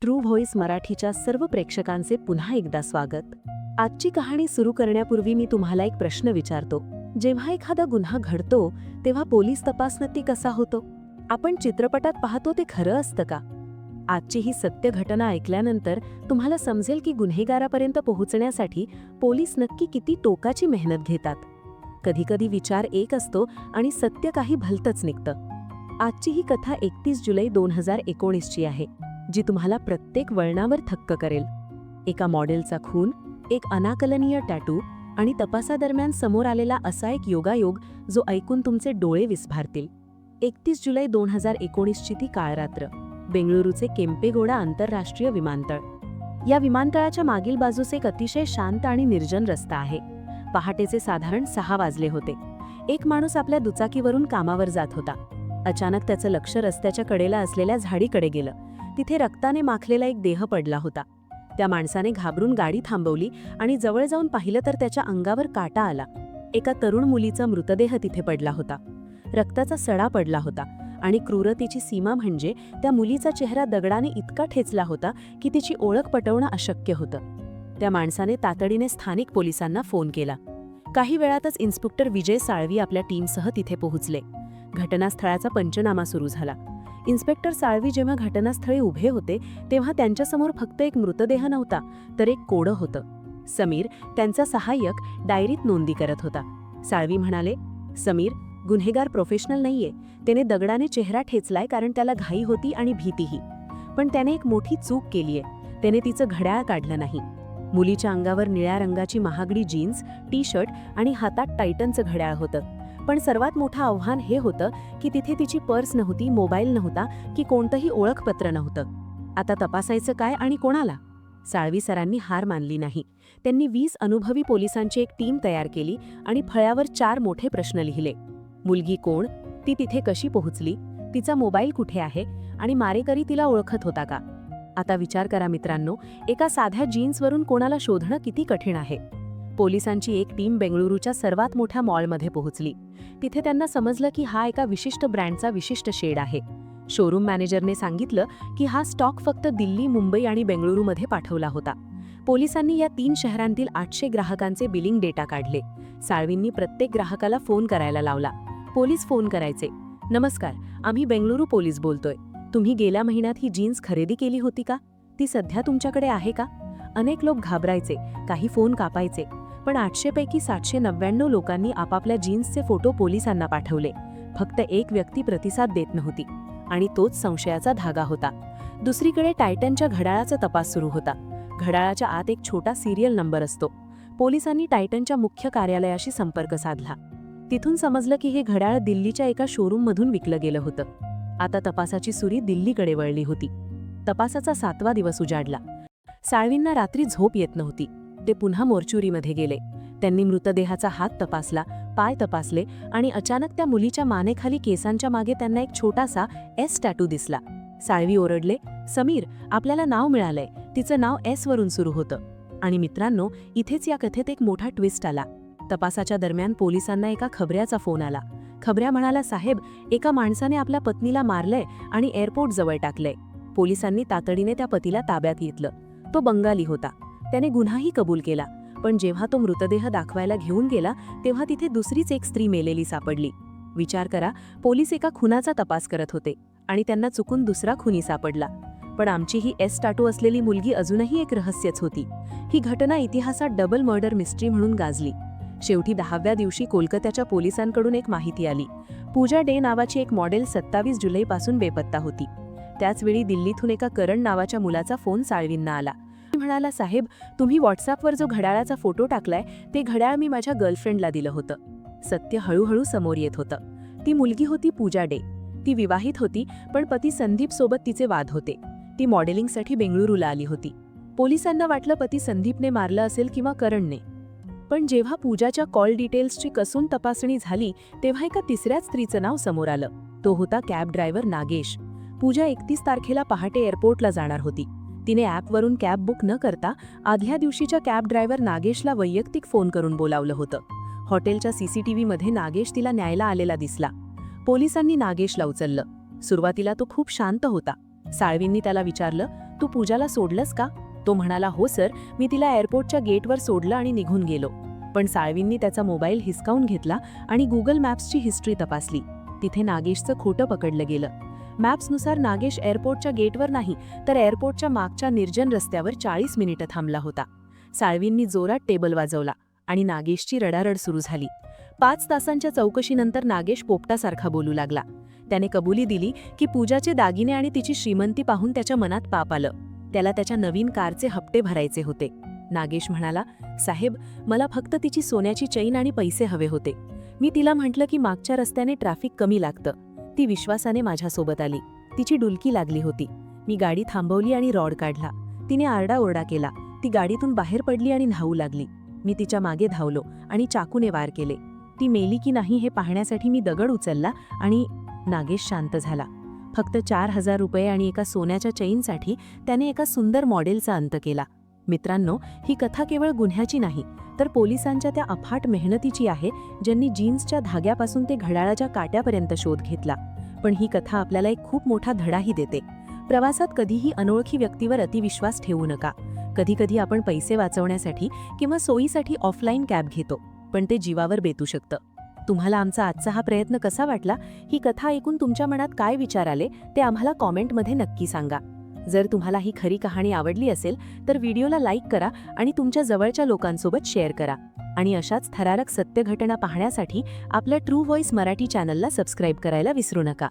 True voice मराठीच्या सर्व प्रेक्षकांचे पुन्हा एकदा स्वागत. आजची कहाणी सुरू करण्यापूर्वी मी तुम्हाला एक प्रश्न विचारतो. जेव्हा एखादा गुन्हा घडतो तेव्हा पोलीस तपास नक्की कसा होतो? आपण चित्रपटात पाहतो ते खरं असतं का? आजची ही सत्य घटना ऐकल्यानंतर तुम्हाला समजेल की गुन्हेगारापर्यंत पोहोचण्यासाठी पोलीस नक्की किती टोकाची मेहनत घेतात. कधीकधी विचार एक असतो आणि सत्य काही भलतंच निघतं. आजची ही कथा 31 जुलै 2019 ची आहे, जी तुम्हाला प्रत्येक वळणावर थक्क करेल. एका मॉडेलचा खून, एक अनाकलनीय टॅटू आणि तपासादरम्यान समोर आलेला असा एक योगायोग जो ऐकून तुमचे डोळे विस्फारतील. 31 जुलै 2019 ची ती काळरात्र. बेंगळुरूचे केम्पेगौडा आंतरराष्ट्रीय विमानतळ. या विमानतळाच्या मागील बाजूस एक अतिशय शांत आणि निर्जन रस्ता आहे. पहाटेचे साधारण 6 वाजले होते. एक माणूस आपल्या दुचाकीवरून कामावर जात होता. अचानक त्याचं लक्ष रस्त्याच्या कडेला असलेल्या झाडीकडे गेलं. तिथे रक्ताने माखलेला एक देह पडला होता. त्या माणसाने घाबरून गाडी थांबवली आणि जवळ जाऊन पाहिलं तर त्याच्या अंगावर काटा आला. एका तरुण मुलीचा मृतदेह तिथे पडला होता. रक्ताचा सडा पडला होता आणि क्रूरतेची सीमा म्हणजे त्या मुलीचा चेहरा दगडाने इतका ठेचला होता की तिची ओळख पटवणं अशक्य होतं. त्या माणसाने तातडीने स्थानिक पोलिसांना फोन केला. काही वेळातच इन्स्पेक्टर विजय साळवी आपल्या टीमसह तिथे पोहोचले. घटनास्थळाचा पंचनामा सुरू झाला. इन्स्पेक्टर साळवी जेव्हा घटनास्थळी उभे होते तेव्हा त्यांच्यासमोर फक्त एक मृतदेह नव्हता, तर एक कोडं होतं. समीर, त्यांचा सहाय्यक, डायरीत नोंदी करत होता. साळवी म्हणाले, समीर गुन्हेगार प्रोफेशनल नाहीये. त्याने दगडाने चेहरा ठेचलाय कारण त्याला घाई होती आणि भीतीही. पण त्याने एक मोठी चूक केलीये. त्याने तिचं घड्याळ काढलं नाही. मुलीच्या अंगावर निळ्या रंगाची महागडी जीन्स, टी शर्ट आणि हातात टायटनचं घड्याळ होतं. पण सर्वात मोठं आव्हान हे होतं की तिथे तिची पर्स नव्हती, मोबाईल नव्हता की कोणतंही ओळखपत्र नव्हतं. आता तपासायचं काय आणि कोणाला? साळवी सरांनी हार मानली नाही. त्यांनी 20 अनुभवी पोलिसांची एक टीम तयार केली आणि फळ्यावर 4 मोठे प्रश्न लिहिले. मुलगी कोण? ती तिथे कशी पोहोचली? तिचा मोबाईल कुठे आहे? आणि मारेकरी तिला ओळखत होता का? आता विचार करा मित्रांनो, एका साध्या जीन्सवरून कोणाला शोधणं किती कठीण आहे. पोलिसांची एक टीम बेंगळुरूच्या सर्वात मोठ्या मॉलमध्ये पोहोचली. तिथे त्यांना समजलं की हा एका विशिष्ट ब्रँडचा विशिष्ट शेड आहे. शोरूम मॅनेजरने सांगितलं की हा स्टॉक फक्त दिल्ली, मुंबई आणि बेंगळुरूमध्ये पाठवला होता. पोलिसांनी या 3 शहरांतील 800 ग्राहकांचे बिलिंग डेटा काढले. साळवींनी प्रत्येक ग्राहकाला फोन करायला लावला. पोलीस फोन करायचे. नमस्कार, आम्ही बेंगळुरू पोलीस बोलतोय. तुम्ही गेल्या महिन्यात ही जीन्स खरेदी केली होती का? ती सध्या तुमच्याकडे आहे का? अनेक लोक घाबरायचे, काही फोन कापायचे. पण 800 पैकी 799 लोकांनी आपापल्या जीन्सचे फोटो पोलिसांना पाठवले. फक्त एक व्यक्ती प्रतिसाद देत नव्हती आणि तोच संशयाचा धागा होता. दुसरीकडे टायटनच्या घड्याळाचा तपास सुरू होता. घड्याळाच्या आत एक छोटा सिरियल नंबर असतो. पोलिसांनी टायटनच्या मुख्य कार्यालयाशी संपर्क साधला. तिथून समजलं की हे घड्याळ दिल्लीच्या एका शोरूममधून विकलं गेलं होतं. आता तपासाची सुरी दिल्लीकडे वळली होती. तपासाचा 7वा दिवस उजाडला. साळवींना रात्री झोप येत नव्हती. ते पुन्हा मोर्चुरीमध्ये गेले. त्यांनी मृतदेहाचा हात तपासला, पाय तपासले आणि अचानक त्या मुलीच्या मानेखाली केसांच्या मागे त्यांना एक छोटासा एस टॅटू दिसला. साळवी ओरडले, समीर, आपल्याला नाव मिळालंय. तिचं नाव एस वरून सुरू होतं. आणि मित्रांनो, इथेच या कथेत एक मोठा ट्विस्ट आला. तपासाच्या दरम्यान पोलिसांना एका खबऱ्याचा फोन आला. खबऱ्या म्हणाला, साहेब, एका माणसाने आपल्या पत्नीला मारलंय आणि एअरपोर्ट जवळ टाकलंय. पोलिसांनी तातडीने त्या पतीला ताब्यात घेतलं. तो बंगाली होता. त्याने गुन्हाही कबूल केला. पण जेव्हा तो मृतदेह दाखवायला घेऊन गेला तेव्हा तिथे दुसरीच एक स्त्री मेलेली सापडली. विचार करा, पोलीस एका खुनाचा तपास करत होते आणि त्यांना चुकून दुसरा खुनी सापडला. पण आमची ही एस टॅटू असलेली मुलगी अजूनही एक रहस्यच होती. ही घटना इतिहासात डबल मर्डर मिस्ट्री म्हणून गाजली. शेवटी 10व्या दिवशी कोलकात्याच्या पोलिसांकडून एक माहिती आली. पूजा डे नावाची एक मॉडेल 27 जुलैपासून बेपत्ता होती. त्याचवेळी दिल्लीतून एका करण नावाच्या मुलाचा फोन साळवींना आला. म्हणाला, साहेब, तुम्ही व्हॉट्सअपवर जो घड्याळाचा फोटो टाकलाय ते घड्याळ मी माझ्या गर्लफ्रेंडला दिलं होतं. सत्य हळूहळू समोर येत होतं. ती मुलगी होती पूजा डे. ती विवाहित होती, पण पती संदीप सोबत तिचे वाद होते. ती मॉडेलिंगसाठी बेंगळुरूला आली होती. पोलिसांना वाटलं पती संदीपने मारलं असेल किंवा करणने. पण जेव्हा पूजाच्या कॉल डिटेल्सची कसून तपासणी झाली तेव्हा एका तिसऱ्याच स्त्रीचं नाव समोर आलं. तो होता कॅब ड्रायव्हर नागेश. पूजा 31 तारखेला पहाटे एअरपोर्टला जाणार होती. तिने ॲपवरून कॅब बुक न करता आदल्या दिवशीच्या कॅब ड्रायव्हर नागेशला वैयक्तिक फोन करून बोलावलं होतं. हॉटेलच्या CCTVमध्ये नागेश तिला न्यायला आलेला दिसला. पोलिसांनी नागेशला उचललं. सुरुवातीला तो खूप शांत होता. साळवींनी त्याला विचारलं, तू पूजाला सोडलंस का? तो म्हणाला, हो सर, मी तिला एअरपोर्टच्या गेटवर सोडलं आणि निघून गेलो. पण साळवींनी त्याचा मोबाईल हिसकावून घेतला आणि गुगल मॅप्सची हिस्ट्री तपासली. तिथे नागेशचं खोटं पकडलं गेलं. मॅप्सनुसार नागेश एअरपोर्टच्या गेटवर नाही, तर एअरपोर्टच्या मागच्या निर्जन रस्त्यावर 40 मिनिटं थांबला होता. साळवींनी जोरात टेबल वाजवला आणि नागेशची रडारड सुरू झाली. 5 तासांच्या चौकशीनंतर नागेश पोपटासारखा बोलू लागला. त्याने कबुली दिली की पूजाचे दागिने आणि तिची श्रीमंती पाहून त्याच्या मनात पाप आलं. त्याला त्याच्या नवीन कारचे हप्ते भरायचे होते. नागेश म्हणाला, साहेब, मला फक्त तिची सोन्याची चैन आणि पैसे हवे होते. मी तिला म्हटलं की मागच्या रस्त्याने ट्रॅफिक कमी लागतं. ती विश्वासाने माझ्यासोबत आली. तिची डुलकी लागली होती. मी गाडी थांबवली आणि रॉड काढला. तिने आरडाओरडा केला. ती गाडीतून बाहेर पडली आणि धावू लागली. मी तिच्या मागे धावलो आणि चाकूने वार केले. ती मेली की नाही हे पाहण्यासाठी मी दगड उचलला आणि नागेश शांत झाला. फक्त 4,000 रुपये आणि एका सोन्याच्या चैनसाठी त्याने एका सुंदर मॉडेलचा अंत केला. मित्रांनो, ही कथा केवळ गुन्ह्याची नाही, तर पोलिसांच्या त्या अफाट मेहनतीची आहे, ज्यांनी जीन्सच्या धाग्यापासून ते घड्याळाच्या काट्यापर्यंत शोध घेतला. पण ही कथा आपल्याला एक खूप मोठा धडाही देते. प्रवासात कधीही अनोळखी व्यक्तीवर अतिविश्वास ठेवू नका. कधीकधी आपण पैसे वाचवण्यासाठी किंवा सोयीसाठी ऑफलाईन कॅब घेतो, पण ते जीवावर बेतू शकतं. तुम्हाला आमचा आजचा हा प्रयत्न कसा वाटला? ही कथा ऐकून तुमच्या मनात काय विचार आले ते आम्हाला कॉमेंटमध्ये नक्की सांगा. जर तुम्हाला ही खरी कहाणी आवडली असेल तर व्हिडिओला लाईक करा आणि तुमच्या जवळच्या लोकांसोबत शेअर करा. आणि अशाच थरारक सत्य घटना पाहण्यासाठी आपल्या ट्रू व्हॉइस मराठी चॅनलला सबस्क्राईब करायला विसरू नका.